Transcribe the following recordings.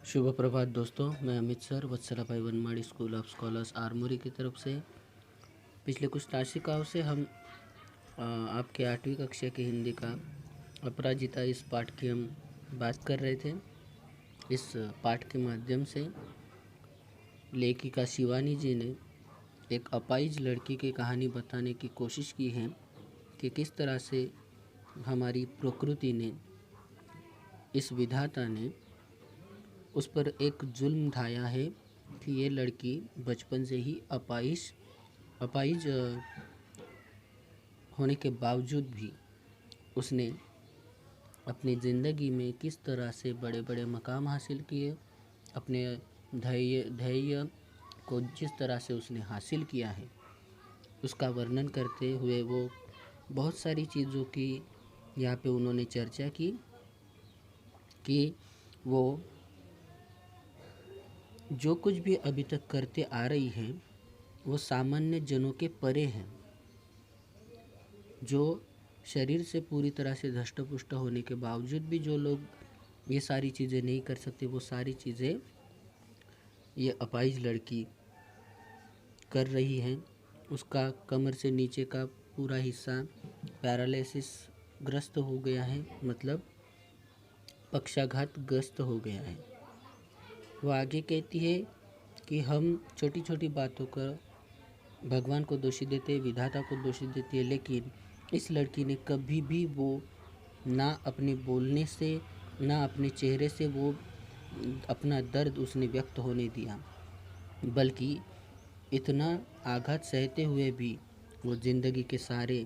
शुभ प्रभात दोस्तों, मैं अमित सर वत्सला भाई वनमाड़ी स्कूल ऑफ स्कॉलर्स आरमोरी की तरफ से पिछले कुछ ताशिकाओं से हम आपके 8वीं कक्षा की हिंदी का अपराजिता इस पाठ की हम बात कर रहे थे। इस पाठ के माध्यम से लेखिका शिवानी जी ने एक अपाहिज लड़की की कहानी बताने की कोशिश की है कि किस तरह से हमारी प्रकृति ने, इस विधाता ने उस पर एक जुल्म ढाया है कि ये लड़की बचपन से ही अपाहिज होने के बावजूद भी उसने अपनी ज़िंदगी में किस तरह से बड़े बड़े मकाम हासिल किए, अपने धैर्य को जिस तरह से उसने हासिल किया है उसका वर्णन करते हुए वो बहुत सारी चीज़ों की यहाँ पे उन्होंने चर्चा की कि वो जो कुछ भी अभी तक करते आ रही है वो सामान्य जनों के परे हैं। जो शरीर से पूरी तरह से धष्टपुष्ट होने के बावजूद भी जो लोग ये सारी चीज़ें नहीं कर सकते, वो सारी चीज़ें ये अपाहिज लड़की कर रही है। उसका कमर से नीचे का पूरा हिस्सा पैरालिसिस ग्रस्त हो गया है, मतलब पक्षाघात ग्रस्त हो गया है। वो आगे कहती है कि हम छोटी छोटी बातों का भगवान को दोषी देते, विधाता को दोषी देती है, लेकिन इस लड़की ने कभी भी वो ना अपने बोलने से ना अपने चेहरे से वो अपना दर्द उसने व्यक्त होने दिया, बल्कि इतना आघात सहते हुए भी वो ज़िंदगी के सारे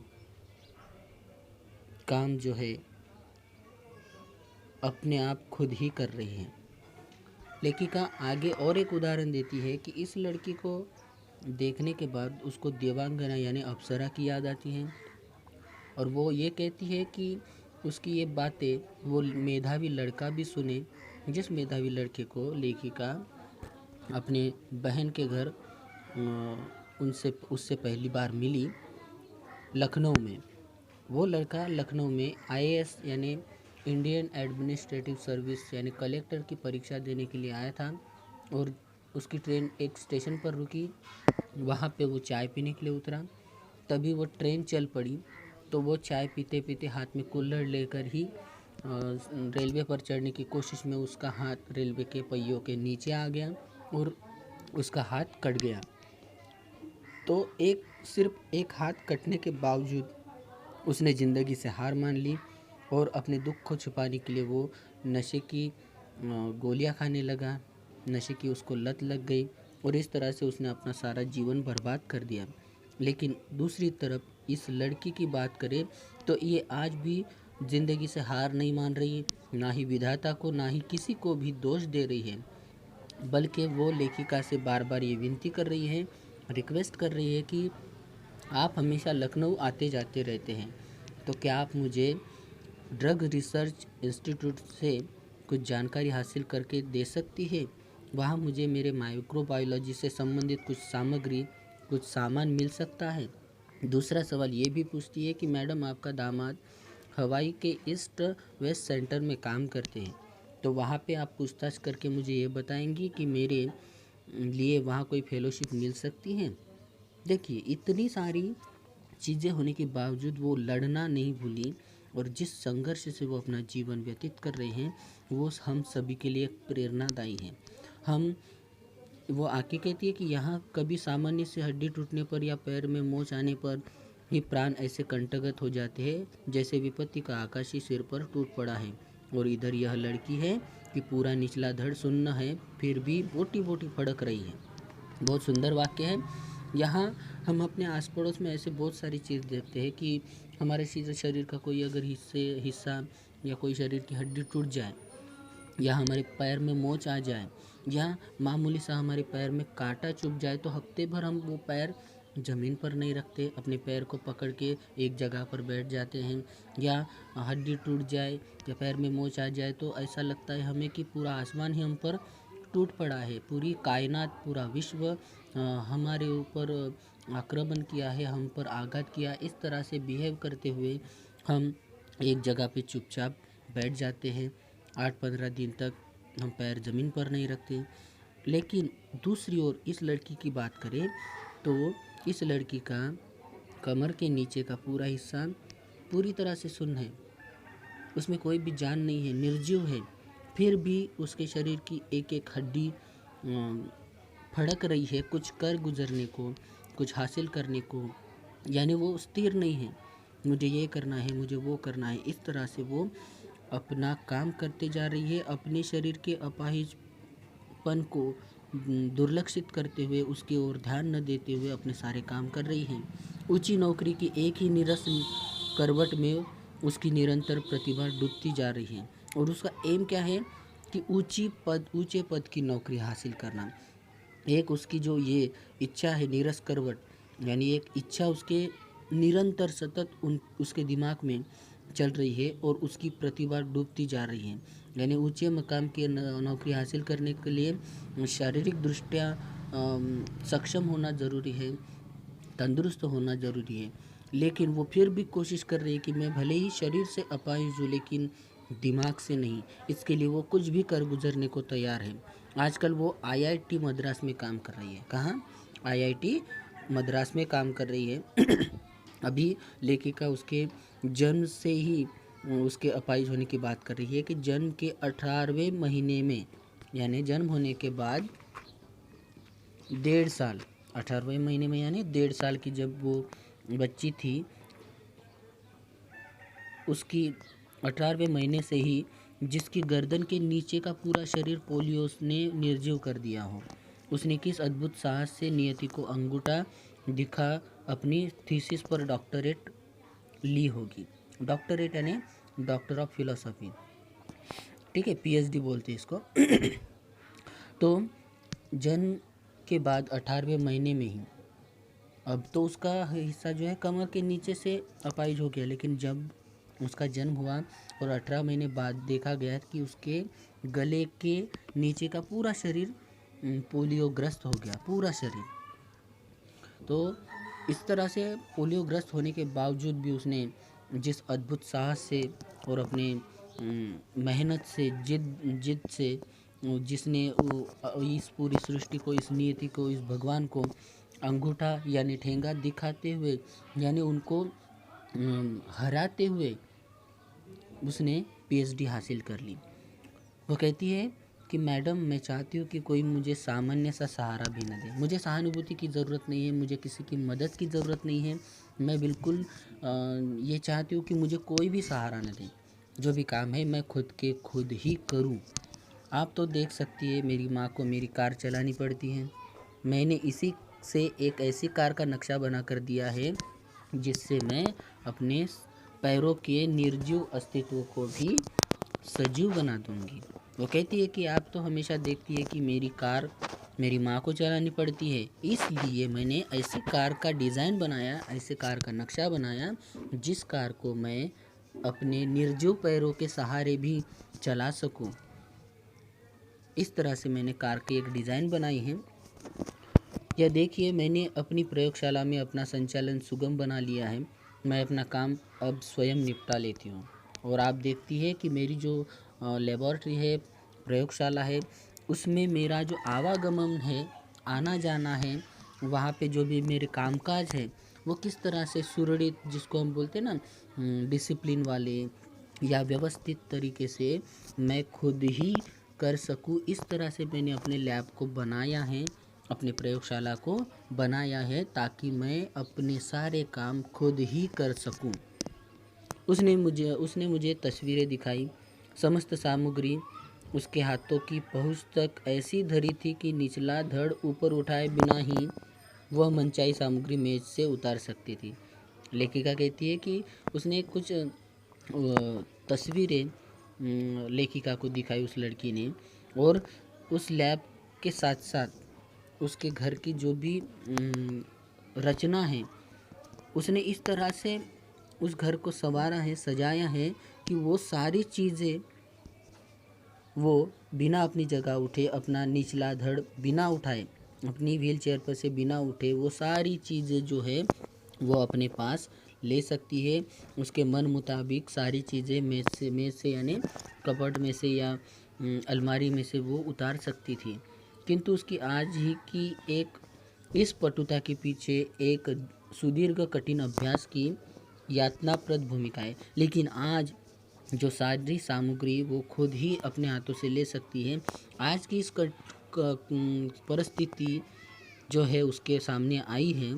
काम जो है अपने आप खुद ही कर रही है। लेखिका आगे और एक उदाहरण देती है कि इस लड़की को देखने के बाद उसको देवांगना यानी अप्सरा की याद आती है, और वो ये कहती है कि उसकी ये बातें वो मेधावी लड़का भी सुने, जिस मेधावी लड़के को लेखिका अपने बहन के घर उनसे उससे पहली बार मिली लखनऊ में। वो लड़का लखनऊ में आईएएस यानी इंडियन एडमिनिस्ट्रेटिव सर्विस यानी कलेक्टर की परीक्षा देने के लिए आया था, और उसकी ट्रेन एक स्टेशन पर रुकी। वहाँ पे वो चाय पीने के लिए उतरा, तभी वो ट्रेन चल पड़ी। तो वो चाय पीते पीते हाथ में कुल्हड़ लेकर ही रेलवे पर चढ़ने की कोशिश में उसका हाथ रेलवे के पहियों के नीचे आ गया और उसका हाथ कट गया। तो सिर्फ एक हाथ कटने के बावजूद उसने ज़िंदगी से हार मान ली और अपने दुख को छुपाने के लिए वो नशे की गोलियां खाने लगा। नशे की उसको लत लग गई और इस तरह से उसने अपना सारा जीवन बर्बाद कर दिया। लेकिन दूसरी तरफ इस लड़की की बात करें तो ये आज भी ज़िंदगी से हार नहीं मान रही, ना ही विधाता को ना ही किसी को भी दोष दे रही है, बल्कि वो लेखिका से बार बार ये विनती कर रही है, रिक्वेस्ट कर रही है कि आप हमेशा लखनऊ आते जाते रहते हैं, तो क्या आप मुझे ड्रग रिसर्च इंस्टीट्यूट से कुछ जानकारी हासिल करके दे सकती है। वहाँ मुझे मेरे माइक्रोबायोलॉजी से संबंधित कुछ सामग्री, कुछ सामान मिल सकता है। दूसरा सवाल ये भी पूछती है कि मैडम आपका दामाद हवाई के ईस्ट वेस्ट सेंटर में काम करते हैं, तो वहाँ पे आप पूछताछ करके मुझे ये बताएंगी कि मेरे लिए वहाँ कोई फेलोशिप मिल सकती है। देखिए, इतनी सारी चीज़ें होने के बावजूद वो लड़ना नहीं भूली, और जिस संघर्ष से वो अपना जीवन व्यतीत कर रहे हैं वो हम सभी के लिए प्रेरणादायी है। वो आके कहती है कि यहाँ कभी सामान्य से हड्डी टूटने पर या पैर में मोच आने पर ही प्राण ऐसे कंटकगत हो जाते हैं जैसे विपत्ति का आकाशी सिर पर टूट पड़ा है, और इधर यह लड़की है कि पूरा निचला धड़ सुन्न है फिर भी बोटी बोटी फड़क रही है। बहुत सुंदर वाक्य है। यहाँ हम अपने आस पड़ोस में ऐसे बहुत सारी चीज़ देखते हैं कि हमारे शरीर का कोई अगर हिस्सा या कोई शरीर की हड्डी टूट जाए, या हमारे पैर में मोच आ जाए, या मामूली सा हमारे पैर में कांटा चुभ जाए, तो हफ्ते भर हम वो पैर ज़मीन पर नहीं रखते, अपने पैर को पकड़ के एक जगह पर बैठ जाते हैं। या हड्डी टूट जाए या पैर में मोच आ जाए तो ऐसा लगता है हमें कि पूरा आसमान ही हम पर टूट पड़ा है, पूरी कायनात, पूरा विश्व हमारे ऊपर आक्रमण किया है, हम पर आघात किया। इस तरह से बिहेव करते हुए हम एक जगह पे चुपचाप बैठ जाते हैं 8-15 दिन तक, हम पैर ज़मीन पर नहीं रखते। लेकिन दूसरी ओर इस लड़की की बात करें तो इस लड़की का कमर के नीचे का पूरा हिस्सा पूरी तरह से सुन्न है, उसमें कोई भी जान नहीं है, निर्जीव है, फिर भी उसके शरीर की एक एक हड्डी फड़क रही है कुछ कर गुजरने को, कुछ हासिल करने को। यानी वो स्थिर नहीं है, मुझे ये करना है, मुझे वो करना है। इस तरह से वो अपना काम करते जा रही है, अपने शरीर के अपाहिजपन को दुर्लक्षित करते हुए, उसकी ओर ध्यान न देते हुए अपने सारे काम कर रही है। ऊंची नौकरी की एक ही नीरस करवट में उसकी निरंतर प्रतिभा डूबती जा रही है और उसका एम क्या है कि ऊंचे पद की नौकरी हासिल करना। एक उसकी जो ये इच्छा है नीरस करवट, यानी एक इच्छा उसके निरंतर सतत उसके दिमाग में चल रही है और उसकी प्रतिभा डूबती जा रही है। यानी ऊंचे मकाम की नौकरी हासिल करने के लिए शारीरिक दृष्टया सक्षम होना ज़रूरी है, तंदुरुस्त होना ज़रूरी है, लेकिन वो फिर भी कोशिश कर रही है कि मैं भले ही शरीर से अपाहिज हूँ लेकिन दिमाग से नहीं। इसके लिए वो कुछ भी कर गुजरने को तैयार है। आजकल वो आईआईटी मद्रास में काम कर रही है। कहाँ? आईआईटी मद्रास में काम कर रही है। अभी लेखिका उसके जन्म से ही उसके अपाहिज होने की बात कर रही है कि जन्म के 18वें महीने में, यानी जन्म होने के बाद 1.5 साल, 18वें महीने में यानी 1.5 साल की जब वो बच्ची थी, उसकी 18वें महीने से ही जिसकी गर्दन के नीचे का पूरा शरीर पोलियो ने निर्जीव कर दिया हो, उसने किस अद्भुत साहस से नियति को अंगूठा दिखा अपनी थीसिस पर डॉक्टरेट ली होगी। डॉक्टरेट यानी डॉक्टर ऑफ फिलोसफी, ठीक है, पीएचडी बोलते हैं इसको। तो जन्म के बाद 18वें महीने में ही अब तो उसका हिस्सा जो है कमर के नीचे से अपाहिज हो गया, लेकिन जब उसका जन्म हुआ और 18 महीने बाद देखा गया कि उसके गले के नीचे का पूरा शरीर पोलियोग्रस्त हो गया, पूरा शरीर। तो इस तरह से पोलियोग्रस्त होने के बावजूद भी उसने जिस अद्भुत साहस से और अपने मेहनत से, जिद से, जिसने इस पूरी सृष्टि को, इस नियति को, इस भगवान को अंगूठा यानी ठेंगा दिखाते हुए, यानी उनको हराते हुए उसने पीएचडी हासिल कर ली। वो कहती है कि मैडम, मैं चाहती हूँ कि कोई मुझे सामान्य सा सहारा भी न दे, मुझे सहानुभूति की ज़रूरत नहीं है, मुझे किसी की मदद की ज़रूरत नहीं है, मैं बिल्कुल ये चाहती हूँ कि मुझे कोई भी सहारा न दे, जो भी काम है मैं खुद ही करूँ। आप तो देख सकती है मेरी माँ को मेरी कार चलानी पड़ती है, मैंने इसी से एक ऐसी कार का नक्शा बना कर दिया है जिससे मैं अपने पैरों के निर्जीव अस्तित्व को भी सजीव बना दूंगी। वो कहती है कि आप तो हमेशा देखती है कि मेरी कार मेरी माँ को चलानी पड़ती है, इसलिए मैंने ऐसी कार का डिज़ाइन बनाया, ऐसे कार का नक्शा बनाया जिस कार को मैं अपने निर्जीव पैरों के सहारे भी चला सकूं। इस तरह से मैंने कार की एक डिज़ाइन बनाई है। यह देखिए, मैंने अपनी प्रयोगशाला में अपना संचालन सुगम बना लिया है, मैं अपना काम अब स्वयं निपटा लेती हूँ। और आप देखती है कि मेरी जो लेबॉरेटरी है, प्रयोगशाला है, उसमें मेरा जो आवागमन है, आना जाना है, वहाँ पे जो भी मेरे कामकाज है वो किस तरह से सुरक्षित, जिसको हम बोलते हैं ना डिसिप्लिन वाले या व्यवस्थित तरीके से मैं खुद ही कर सकूँ, इस तरह से मैंने अपने लैब को बनाया है, अपने प्रयोगशाला को बनाया है, ताकि मैं अपने सारे काम खुद ही कर सकूं। उसने मुझे तस्वीरें दिखाई, समस्त सामग्री उसके हाथों की पहुंच तक ऐसी धरी थी कि निचला धड़ ऊपर उठाए बिना ही वह मनचाही सामग्री मेज से उतार सकती थी। लेखिका कहती है कि उसने कुछ तस्वीरें लेखिका को दिखाई उस लड़की ने, और उस लैब के साथ साथ उसके घर की जो भी रचना है, उसने इस तरह से उस घर को संवारा है, सजाया है कि वो सारी चीज़ें वो बिना अपनी जगह उठे, अपना निचला धड़ बिना उठाए, अपनी व्हील चेयर पर से बिना उठे, वो सारी चीज़ें जो है वो अपने पास ले सकती है। उसके मन मुताबिक सारी चीज़ें मेज से यानी कपबोर्ड में से या अलमारी में से वो उतार सकती थी, किंतु उसकी आज ही की एक इस पटुता के पीछे एक सुदीर्घ कठिन अभ्यास की यातनाप्रद भूमिका है। लेकिन आज जो सारी सामग्री वो खुद ही अपने हाथों से ले सकती है। आज की इस परिस्थिति जो है उसके सामने आई है,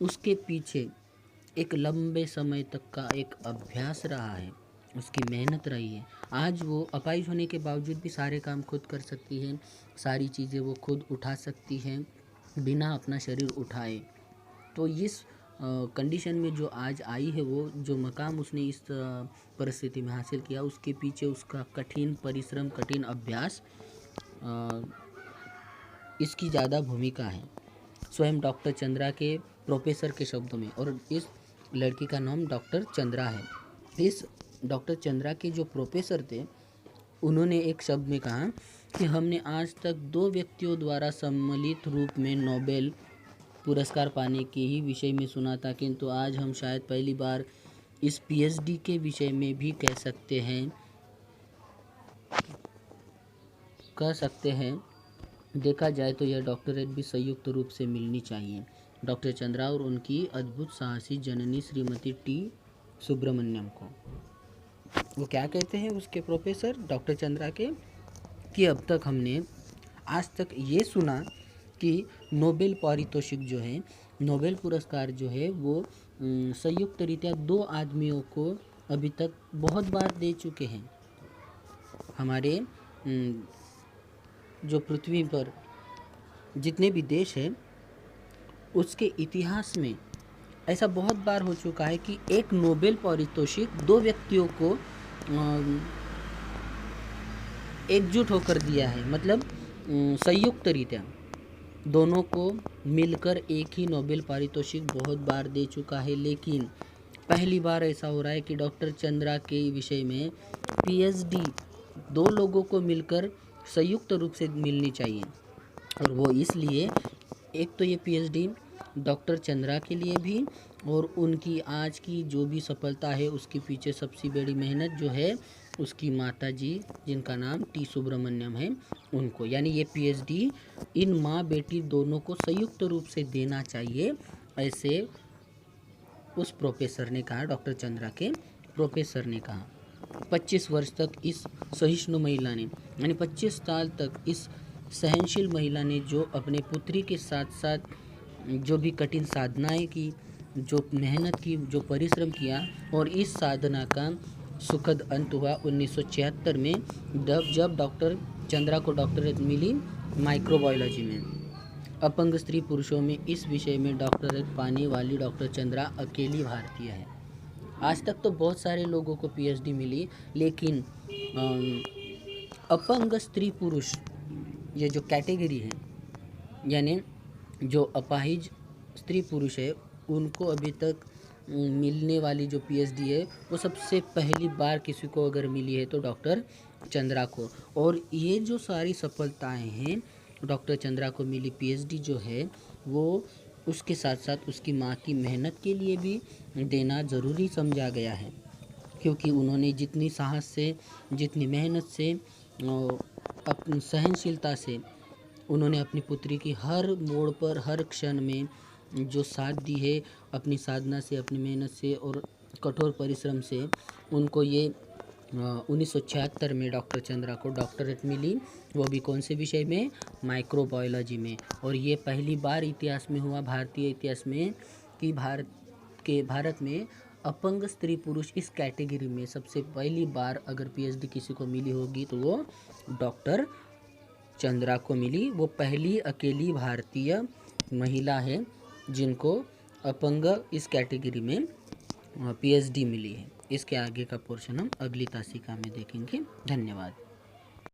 उसके पीछे एक लंबे समय तक का एक अभ्यास रहा है, उसकी मेहनत रही है। आज वो अपाहिज होने के बावजूद भी सारे काम खुद कर सकती है, सारी चीज़ें वो खुद उठा सकती है बिना अपना शरीर उठाए। तो इस कंडीशन में जो आज आई है, वो जो मकाम उसने इस परिस्थिति में हासिल किया, उसके पीछे उसका कठिन परिश्रम, कठिन अभ्यास, इसकी ज़्यादा भूमिका है स्वयं डॉक्टर चंद्रा के प्रोफेसर के शब्दों में। और इस लड़की का नाम डॉक्टर चंद्रा है। इस डॉक्टर चंद्रा के जो प्रोफेसर थे, उन्होंने एक शब्द में कहा कि हमने आज तक 2 व्यक्तियों द्वारा सम्मिलित रूप में नोबेल पुरस्कार पाने के ही विषय में सुना था, किंतु आज हम शायद पहली बार इस पीएचडी के विषय में भी कह सकते हैं। देखा जाए तो यह डॉक्टरेट भी संयुक्त रूप से मिलनी चाहिए डॉक्टर चंद्रा और उनकी अद्भुत साहसी जननी श्रीमती टी सुब्रमण्यम को। वो क्या कहते हैं उसके प्रोफेसर डॉक्टर चंद्रा के, कि अब तक हमने आज तक ये सुना कि नोबेल पारितोषिक जो है, नोबेल पुरस्कार जो है, वो संयुक्त रीत्या 2 आदमियों को अभी तक बहुत बार दे चुके हैं। हमारे जो पृथ्वी पर जितने भी देश हैं, उसके इतिहास में ऐसा बहुत बार हो चुका है कि एक नोबेल पारितोषिक 2 व्यक्तियों को एकजुट होकर दिया है। मतलब संयुक्त रीत्या दोनों को मिलकर एक ही नोबेल पारितोषिक बहुत बार दे चुका है। लेकिन पहली बार ऐसा हो रहा है कि डॉक्टर चंद्रा के विषय में पीएचडी 2 लोगों को मिलकर संयुक्त रूप से मिलनी चाहिए। और वो इसलिए, एक तो ये पीएचडी डॉक्टर चंद्रा के लिए भी, और उनकी आज की जो भी सफलता है उसके पीछे सबसे बड़ी मेहनत जो है उसकी माता जी, जिनका नाम टी सुब्रमण्यम है, उनको। यानी ये पीएचडी इन माँ बेटी दोनों को संयुक्त रूप से देना चाहिए, ऐसे उस प्रोफेसर ने कहा, डॉक्टर चंद्रा के प्रोफेसर ने कहा। 25 वर्ष तक इस सहिष्णु महिला ने, यानी 25 साल तक इस सहनशील महिला ने जो अपने पुत्री के साथ साथ जो भी कठिन साधनाएं की, जो मेहनत की, जो परिश्रम किया, और इस साधना का सुखद अंत हुआ 1976 में, जब डॉक्टर चंद्रा को डॉक्टरेट मिली माइक्रोबायोलॉजी में। अपंग स्त्री पुरुषों में इस विषय में डॉक्टरेट पाने वाली डॉक्टर चंद्रा अकेली भारतीय है। आज तक तो बहुत सारे लोगों को पीएचडी मिली, लेकिन अपंग स्त्री पुरुष ये जो कैटेगरी है, यानी जो अपाहिज स्त्री पुरुष है, उनको अभी तक मिलने वाली जो पीएचडी है वो सबसे पहली बार किसी को अगर मिली है तो डॉक्टर चंद्रा को। और ये जो सारी सफलताएं हैं डॉक्टर चंद्रा को मिली पीएचडी जो है, वो उसके साथ साथ उसकी माँ की मेहनत के लिए भी देना ज़रूरी समझा गया है, क्योंकि उन्होंने जितनी साहस से, जितनी मेहनत से, अपनी सहनशीलता से उन्होंने अपनी पुत्री की हर मोड़ पर, हर क्षण में जो साथ दी है, अपनी साधना से, अपनी मेहनत से और कठोर परिश्रम से, उनको ये 1976 में डॉक्टर चंद्रा को डॉक्टरेट मिली, वो भी कौन से विषय में, माइक्रोबायोलॉजी में। और ये पहली बार इतिहास में हुआ, भारतीय इतिहास में, कि भारत में अपंग स्त्री पुरुष इस कैटेगरी में सबसे पहली बार अगर पीएचडी किसी को मिली होगी तो वो डॉक्टर चंद्रा को मिली। वो पहली अकेली भारतीय महिला है जिनको अपंग इस कैटेगरी में पीएचडी मिली है। इसके आगे का पोर्शन हम अगली तासिका में देखेंगे। धन्यवाद।